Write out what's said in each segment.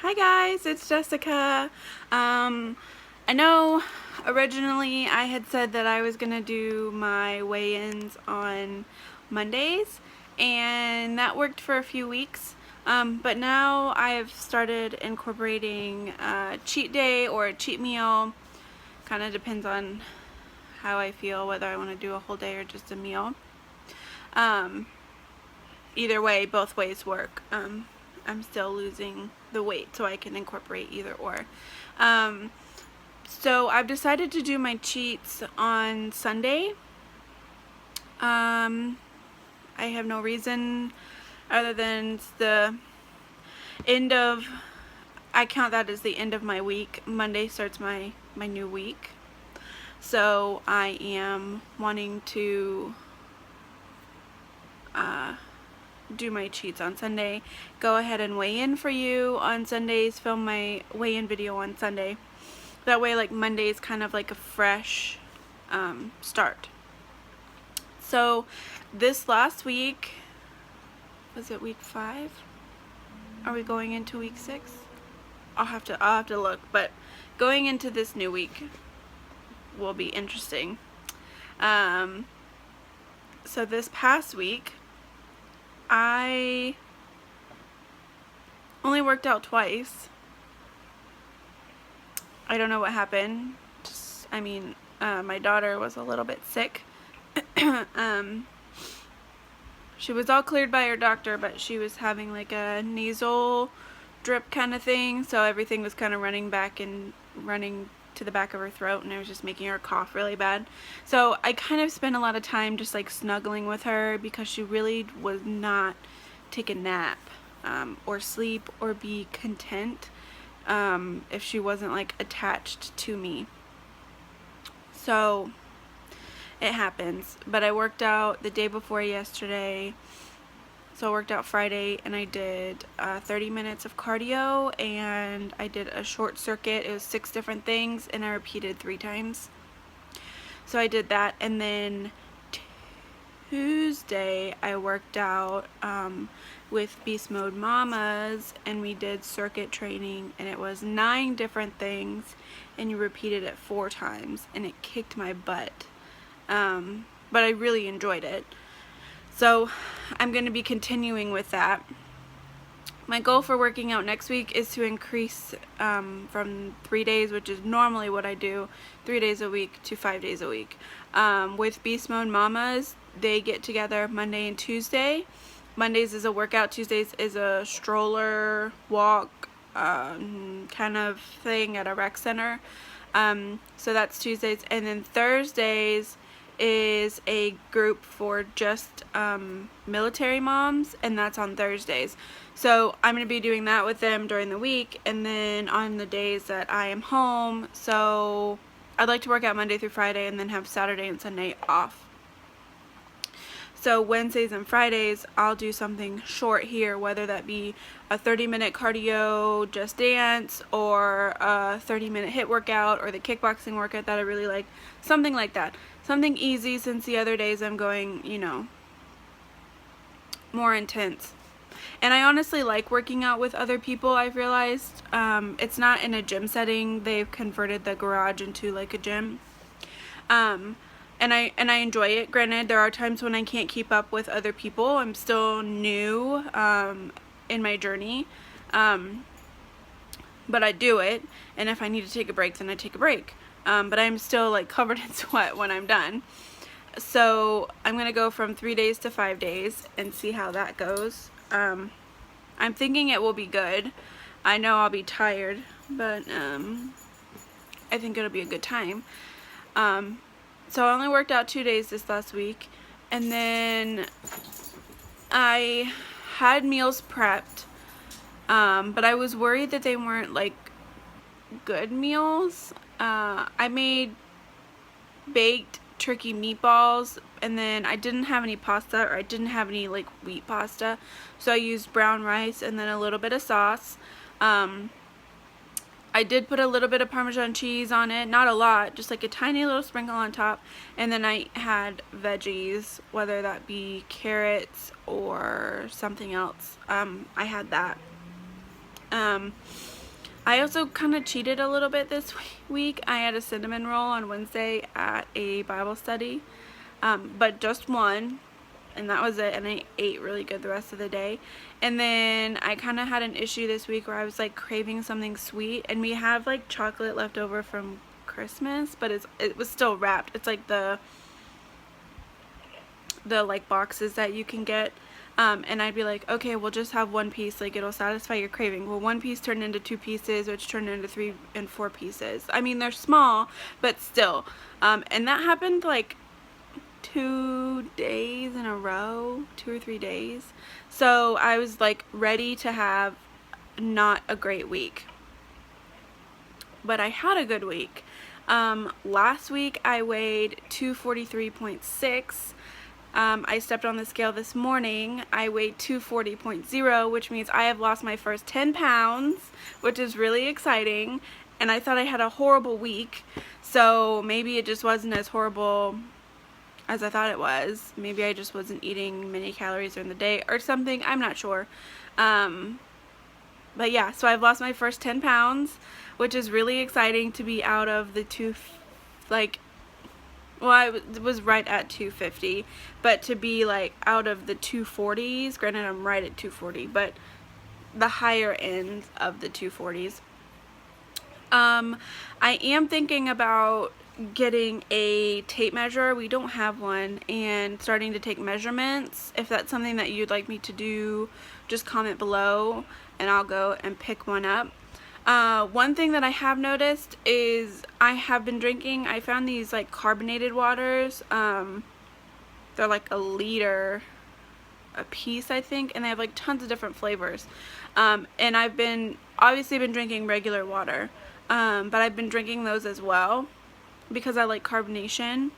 Hi guys, it's Jessica. I know originally I had said that I was gonna do my weigh-ins on Mondays, and that worked for a few weeks. But now I've started incorporating a cheat day or a cheat meal. Kind of depends on how I feel, whether I want to do a whole day or just a meal. Either way, both ways work. I'm still losing the weight, so I can incorporate either or. So I've decided to do my cheats on Sunday. I have no reason other than the end of, I count that as the end of my week. Monday starts my new week. So I am wanting to do my cheats on Sunday, go ahead and weigh in for you on Sundays, film my weigh-in video on Sunday. That way, like, Monday is kind of like a fresh start. So this last week, was it week 5? Are we going into week 6? I'll have to look, but going into this new week will be interesting. So this past week, I only worked out twice. I don't know what happened. My daughter was a little bit sick. She was all cleared by her doctor, but she was having like a nasal drip kind of thing, so everything was kind of running to the back of her throat, and it was just making her cough really bad. So I kind of spent a lot of time just like snuggling with her because she really was not take a nap or sleep or be content if she wasn't like attached to me. So it happens. But I worked out the day before yesterday. So I worked out Friday, and I did 30 minutes of cardio, and I did a short circuit. It was 6 different things, and I repeated 3 times. So I did that, and then Tuesday I worked out with Beast Mode Mamas, and we did circuit training, and it was 9 different things, and you repeated it 4 times, and it kicked my butt. But I really enjoyed it. So I'm going to be continuing with that. My goal for working out next week is to increase from 3 days, which is normally what I do, 3 days a week, to 5 days a week. With Beast Mode Mamas, they get together Monday and Tuesday. Mondays is a workout, Tuesdays is a stroller walk kind of thing at a rec center. So that's Tuesdays, and then Thursdays is a group for just military moms, and that's on Thursdays. So I'm going to be doing that with them during the week, and then on the days that I am home. So I'd like to work out Monday through Friday and then have Saturday and Sunday off. So Wednesdays and Fridays I'll do something short here, whether that be a 30-minute cardio just dance, or a 30-minute HIIT workout, or the kickboxing workout that I really like, something like that. Something easy, since the other days I'm going, more intense. And I honestly like working out with other people. I've realized it's not in a gym setting. They've converted the garage into like a gym. And I enjoy it. Granted, there are times when I can't keep up with other people. I'm still new in my journey. But I do it, and if I need to take a break, then I take a break. But I'm still like covered in sweat when I'm done. So I'm gonna go from 3 days to 5 days and see how that goes. I'm thinking it will be good. I know I'll be tired, but I think it'll be a good time. So I only worked out 2 days this last week, and then I had meals prepped, but I was worried that they weren't like good meals. I made baked turkey meatballs, and then I didn't have any pasta, or I didn't have any like wheat pasta, so I used brown rice and then a little bit of sauce. I did put a little bit of Parmesan cheese on it, not a lot, just like a tiny little sprinkle on top, and then I had veggies, whether that be carrots or something else. I had that. I also kind of cheated a little bit this week. I had a cinnamon roll on Wednesday at a Bible study, but just one, and that was it, and I ate really good the rest of the day. And then I kind of had an issue this week where I was like craving something sweet, and we have like chocolate left over from Christmas, but it was still wrapped. It's like the like boxes that you can get. And I'd be like, okay, we'll just have one piece, like it'll satisfy your craving. Well, one piece turned into 2 pieces, which turned into 3 and 4 pieces. I mean, they're small, but still. And that happened like 2 days in a row, 2 or 3 days. So I was like ready to have not a great week. But I had a good week. Last week I weighed 243.6. I stepped on the scale this morning. I weighed 240.0, which means I have lost my first 10 pounds, which is really exciting. And I thought I had a horrible week, so maybe it just wasn't as horrible as I thought it was. Maybe I just wasn't eating many calories during the day or something. I'm not sure. But yeah, so I've lost my first 10 pounds, which is really exciting to be out of the well, I was right at 250, but to be like out of the 240s, granted I'm right at 240, but the higher end of the 240s. I am thinking about getting a tape measure. We don't have one, and starting to take measurements. If that's something that you'd like me to do, just comment below and I'll go and pick one up. One thing that I have noticed is I have been drinking, I found these like carbonated waters. They're like a liter a piece, I think, and they have like tons of different flavors. And I've obviously been drinking regular water, but I've been drinking those as well because I like carbonation.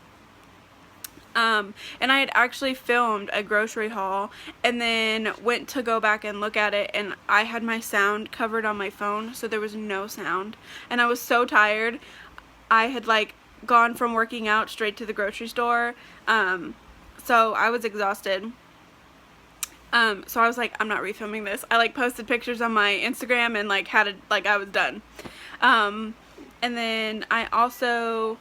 And I had actually filmed a grocery haul and then went to go back and look at it, and I had my sound covered on my phone, so there was no sound, and I was so tired. I had like gone from working out straight to the grocery store, so I was exhausted. So I was like, I'm not refilming this. I like posted pictures on my Instagram and like I was done. And then I also,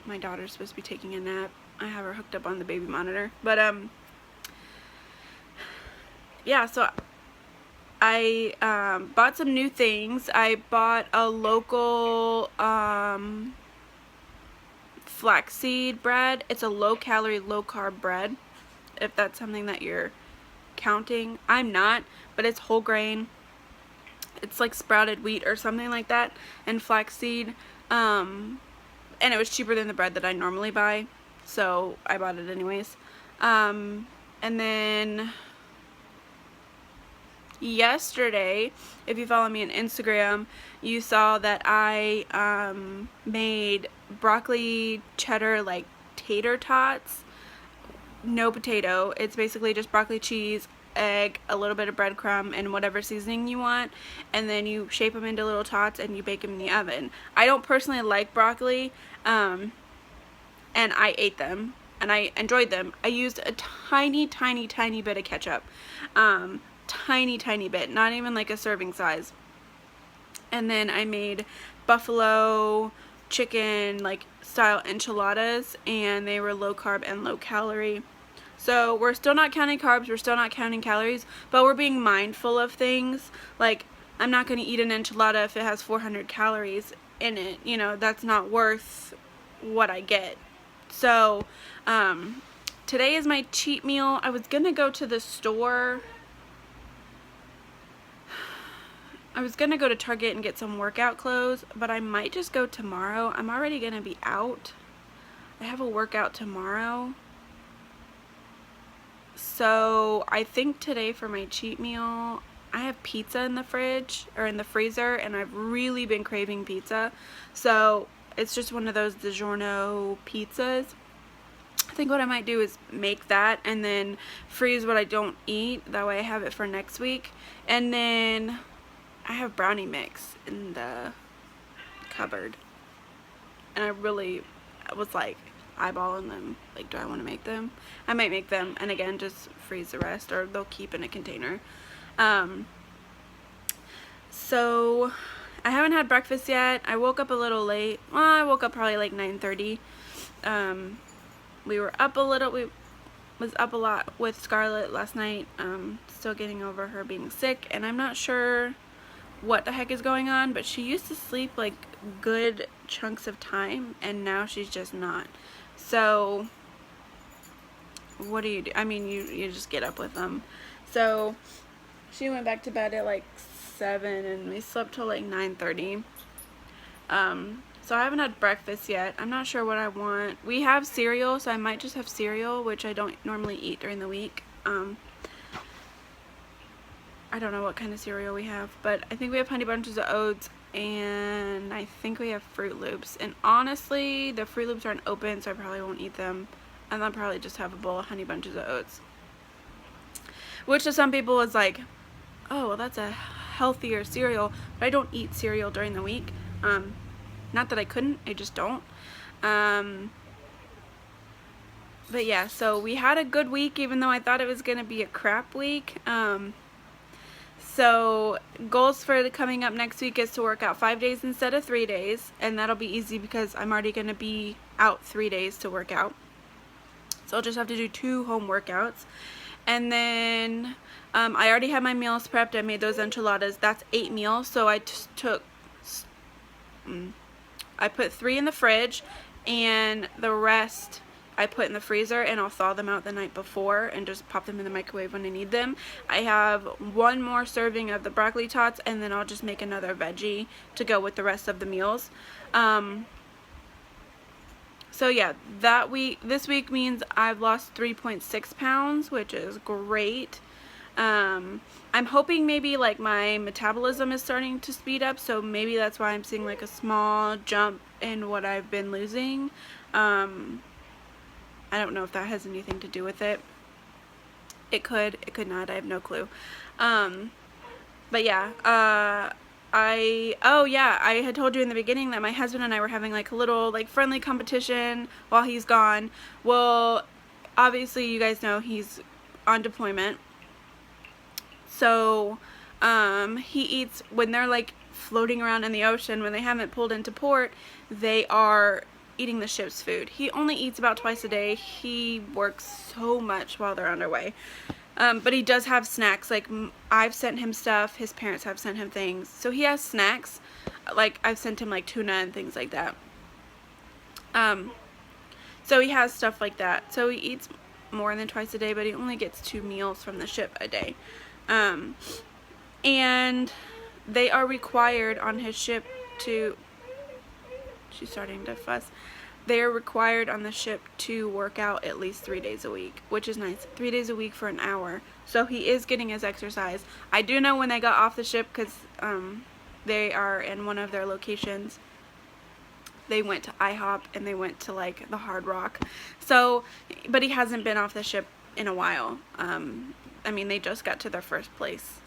my daughter's supposed to be taking a nap. I have her hooked up on the baby monitor. But yeah, so I bought some new things. I bought a local flaxseed bread. It's a low calorie, low carb bread, if that's something that you're counting. I'm not, but it's whole grain. It's like sprouted wheat or something like that, and flaxseed. And it was cheaper than the bread that I normally buy, so I bought it anyways. And then yesterday, if you follow me on Instagram, you saw that I made broccoli cheddar like tater tots. No potato. It's basically just broccoli, cheese, egg, a little bit of breadcrumb, and whatever seasoning you want, and then you shape them into little tots and you bake them in the oven. I don't personally like broccoli, and I ate them and I enjoyed them. I used a tiny bit of ketchup, tiny bit, not even like a serving size. And then I made buffalo chicken like style enchiladas, and they were low carb and low calorie. So we're still not counting carbs, we're still not counting calories, but we're being mindful of things. Like, I'm not going to eat an enchilada if it has 400 calories in it. You know, that's not worth what I get. So today is my cheat meal. I was going to go to the store. I was going to go to Target and get some workout clothes, but I might just go tomorrow. I'm already going to be out. I have a workout tomorrow. So I think today for my cheat meal, I have pizza in the fridge or in the freezer, and I've really been craving pizza. So it's just one of those DiGiorno pizzas. I think what I might do is make that and then freeze what I don't eat. That way I have it for next week. And then I have brownie mix in the cupboard. And I was like, eyeballing them, like, do I want to make them? I might make them, and again, just freeze the rest, or they'll keep in a container. So I haven't had breakfast yet. I woke up a little late. Well, I woke up probably like 9:30. We were up a little. We was up a lot with Scarlett last night. Still getting over her being sick, and I'm not sure what the heck is going on, but she used to sleep like good chunks of time, and now she's just not. So what do you do? I mean, you just get up with them. So she went back to bed at like 7, and we slept till like 9:30. So I haven't had breakfast yet. I'm not sure what I want. We have cereal, so I might just have cereal, which I don't normally eat during the week. I don't know what kind of cereal we have, but I think we have Honey Bunches of Oats, and I think we have Fruit Loops. And honestly, the Fruit Loops aren't open, so I probably won't eat them. And I'll probably just have a bowl of Honey Bunches of Oats. Which to some people is like, oh, well, that's a healthier cereal, but I don't eat cereal during the week. Not that I couldn't, I just don't. But yeah, so we had a good week, even though I thought it was going to be a crap week. So goals for the coming up next week is to work out 5 days instead of 3 days, and that'll be easy because I'm already going to be out 3 days to work out. So I'll just have to do 2 home workouts. And then I already had my meals prepped. I made those enchiladas. That's 8 meals. So I I put 3 in the fridge, and the rest I put in the freezer, and I'll thaw them out the night before and just pop them in the microwave when I need them. I have 1 more serving of the broccoli tots, and then I'll just make another veggie to go with the rest of the meals. So yeah, this week means I've lost 3.6 pounds, which is great. I'm hoping maybe like my metabolism is starting to speed up, so maybe that's why I'm seeing like a small jump in what I've been losing. I don't know if that has anything to do with it. It could not, I have no clue. But yeah, I had told you in the beginning that my husband and I were having like a little like friendly competition while he's gone. Well, obviously you guys know he's on deployment. So he eats, when they're like floating around in the ocean, when they haven't pulled into port, they are eating the ship's food. He only eats about twice a day. He works so much while they're underway. But he does have snacks. Like, I've sent him stuff. His parents have sent him things. So he has snacks. Like, I've sent him like tuna and things like that. So he has stuff like that. So he eats more than twice a day, but he only gets 2 meals from the ship a day. And they are required on his ship to... She's starting to fuss. They are required on the ship to work out at least 3 days a week, which is nice. 3 days a week for an hour. So he is getting his exercise. I do know when they got off the ship, because they are in one of their locations. They went to IHOP and they went to like the Hard Rock. So, but he hasn't been off the ship in a while. I mean, they just got to their first place.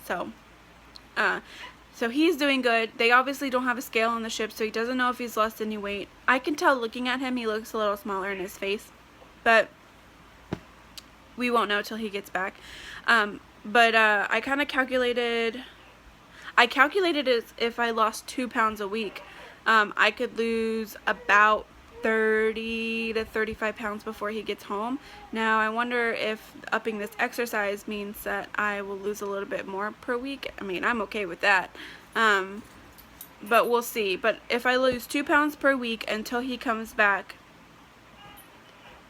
So he's doing good. They obviously don't have a scale on the ship, so he doesn't know if he's lost any weight. I can tell looking at him, he looks a little smaller in his face, but we won't know till he gets back. But I kind of calculated if I lost 2 pounds a week, I could lose about 30 to 35 pounds before he gets home. Now I wonder if upping this exercise means that I will lose a little bit more per week. I mean, I'm okay with that, but we'll see. But if I lose 2 pounds per week until he comes back,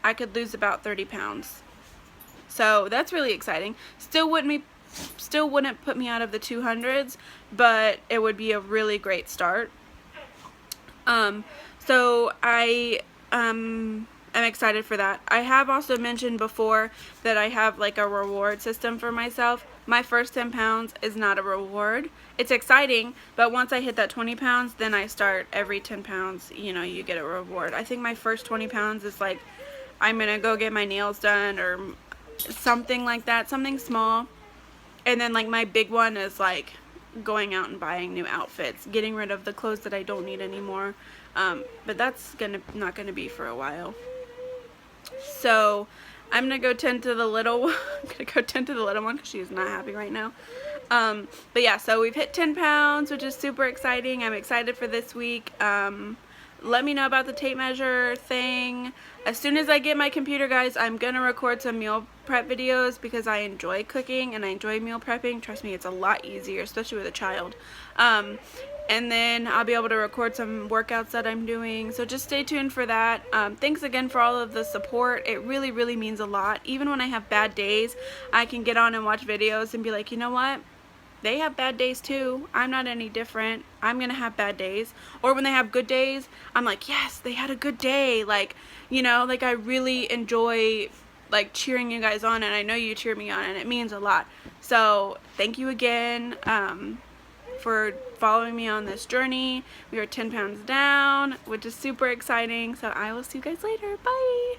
I could lose about 30 pounds. So that's really exciting. Still wouldn't put me out of the 200s, but it would be a really great start. So I am excited for that. I have also mentioned before that I have like a reward system for myself. My first 10 pounds is not a reward. It's exciting, but once I hit that 20 pounds, then I start every 10 pounds, you get a reward. I think my first 20 pounds is like, I'm gonna go get my nails done or something like that, something small. And then like my big one is like going out and buying new outfits, getting rid of the clothes that I don't need anymore. But that's not gonna be for a while. So I'm gonna go tend to the little one. I'm gonna go tend to the little one because she's not happy right now. But yeah, so we've hit 10 pounds, which is super exciting. I'm excited for this week. Let me know about the tape measure thing. As soon as I get my computer, guys, I'm gonna record some meal prep videos because I enjoy cooking and I enjoy meal prepping. Trust me, it's a lot easier, especially with a child. And then I'll be able to record some workouts that I'm doing. So just stay tuned for that. Thanks again for all of the support. It really, really means a lot. Even when I have bad days, I can get on and watch videos and be like, you know what? They have bad days too. I'm not any different. I'm gonna have bad days. Or when they have good days, I'm like, yes, they had a good day. Like, you know, like I really enjoy like cheering you guys on, and I know you cheer me on, and it means a lot. So thank you again for following me on this journey. We are 10 pounds down, which is super exciting. So I will see you guys later. Bye.